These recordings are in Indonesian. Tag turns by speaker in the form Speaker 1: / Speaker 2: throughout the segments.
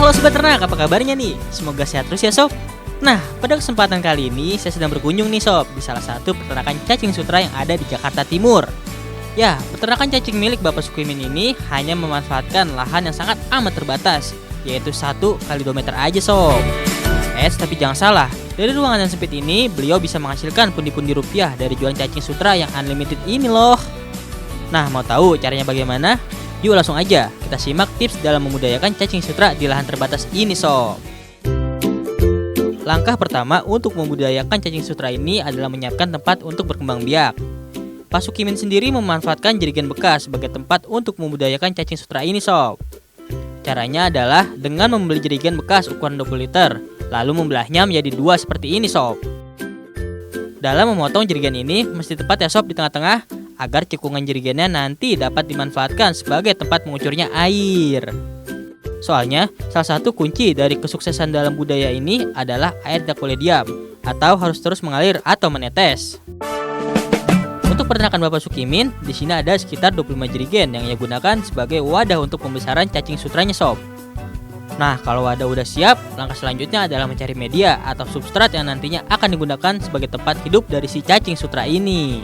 Speaker 1: Halo Sobat Ternak, apa kabarnya nih? Semoga sehat terus ya Sob. Nah, pada kesempatan kali ini saya sedang berkunjung nih Sob di salah satu peternakan cacing sutra yang ada di Jakarta Timur. Ya, peternakan cacing milik Bapak Sukimin ini hanya memanfaatkan lahan yang sangat amat terbatas, yaitu 1x2 meter aja Sob. Tapi jangan salah, dari ruangan yang sempit ini beliau bisa menghasilkan pundi-pundi rupiah dari jualan cacing sutra yang unlimited ini loh. Nah, mau tahu caranya bagaimana? Yuk langsung aja kita simak tips dalam memudayakan cacing sutra di lahan terbatas ini Sob. Langkah pertama untuk membudidayakan cacing sutra ini adalah menyiapkan tempat untuk berkembang biak. Pak Sukimin sendiri memanfaatkan jerigen bekas sebagai tempat untuk membudidayakan cacing sutra ini Sob. Caranya adalah dengan membeli jerigen bekas ukuran 20 liter, lalu membelahnya menjadi dua seperti ini Sob. Dalam memotong jerigen ini mesti tepat ya Sob di tengah-tengah, agar cekungan jerigennya nanti dapat dimanfaatkan sebagai tempat mengucurnya air. Soalnya, salah satu kunci dari kesuksesan dalam budaya ini adalah air tidak boleh diam, atau harus terus mengalir atau menetes. Untuk peternakan Bapak Sukimin, di sini ada sekitar 25 jerigen yang ia gunakan sebagai wadah untuk pembesaran cacing sutranya Sob. Nah, kalau wadah udah siap, langkah selanjutnya adalah mencari media atau substrat yang nantinya akan digunakan sebagai tempat hidup dari si cacing sutra ini.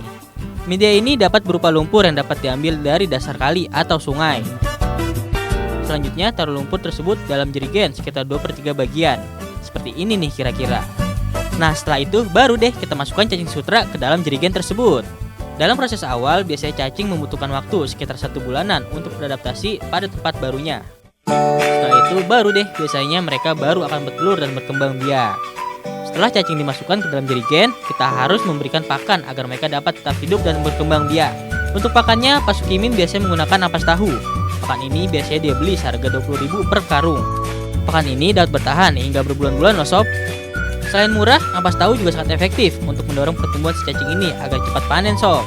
Speaker 1: Media ini dapat berupa lumpur yang dapat diambil dari dasar kali atau sungai. Selanjutnya, taruh lumpur tersebut dalam jerigen sekitar 2/3 bagian. Seperti ini nih kira-kira. Nah, setelah itu baru deh kita masukkan cacing sutra ke dalam jerigen tersebut. Dalam proses awal, biasanya cacing membutuhkan waktu sekitar 1 bulanan untuk beradaptasi pada tempat barunya. Setelah itu baru deh biasanya mereka baru akan bertelur dan berkembang biak. Setelah cacing dimasukkan ke dalam jerigen, kita harus memberikan pakan agar mereka dapat tetap hidup dan berkembang biak. Untuk pakannya, Pak Sukimin biasanya menggunakan ampas tahu. Pakan ini biasanya dia beli seharga 20.000 per karung. Pakan ini dapat bertahan hingga berbulan-bulan loh Sob. Selain murah, ampas tahu juga sangat efektif untuk mendorong pertumbuhan si cacing ini agar cepat panen Sob.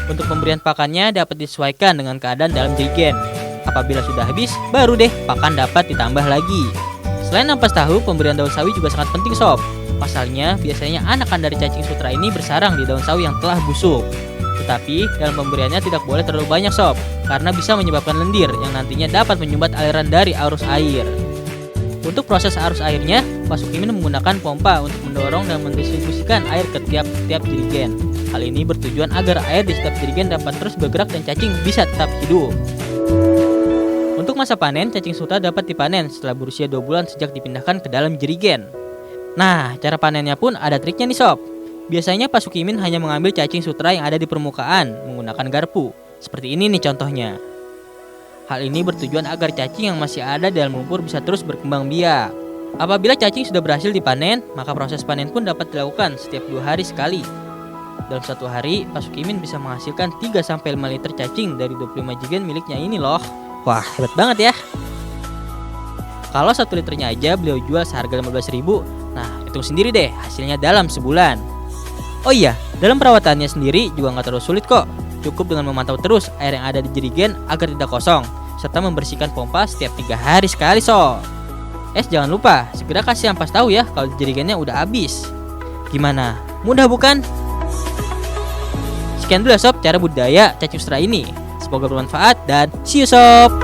Speaker 1: Untuk pemberian pakannya dapat disesuaikan dengan keadaan dalam jerigen. Apabila sudah habis, baru deh pakan dapat ditambah lagi. Selain ampas tahu, pemberian daun sawi juga sangat penting Sob. Pasalnya, biasanya anakan dari cacing sutra ini bersarang di daun sawi yang telah busuk. Tetapi, dalam pemberiannya tidak boleh terlalu banyak Sob, karena bisa menyebabkan lendir yang nantinya dapat menyumbat aliran dari arus air. Untuk proses arus airnya, Pak Sukimin menggunakan pompa untuk mendorong dan mendistribusikan air ke tiap jerigen. Hal ini bertujuan agar air di setiap jerigen dapat terus bergerak dan cacing bisa tetap hidup. Untuk masa panen, cacing sutra dapat dipanen setelah berusia 2 bulan sejak dipindahkan ke dalam jerigen. Nah, cara panennya pun ada triknya nih Sob. Biasanya Pak Sukimin hanya mengambil cacing sutra yang ada di permukaan menggunakan garpu. Seperti ini nih contohnya. Hal ini bertujuan agar cacing yang masih ada dalam lumpur bisa terus berkembang biak. Apabila cacing sudah berhasil dipanen, maka proses panen pun dapat dilakukan setiap 2 hari sekali. Dalam 1 hari, Pak Sukimin bisa menghasilkan 3-5 liter cacing dari 25 jerigen miliknya ini loh. Wah, hebat banget ya. Kalau 1 liternya aja beliau jual seharga 15.000. Nah, hitung sendiri deh hasilnya dalam sebulan. Oh iya, dalam perawatannya sendiri juga nggak terlalu sulit kok. Cukup dengan memantau terus air yang ada di jerigen agar tidak kosong, serta membersihkan pompa setiap 3 hari sekali Sob. Jangan lupa segera kasih ampas tahu ya kalau jerigennya udah habis. Gimana? Mudah bukan? Sekian dulu ya Sob cara budidaya cacing sutra ini. Semoga bermanfaat dan see you Sob.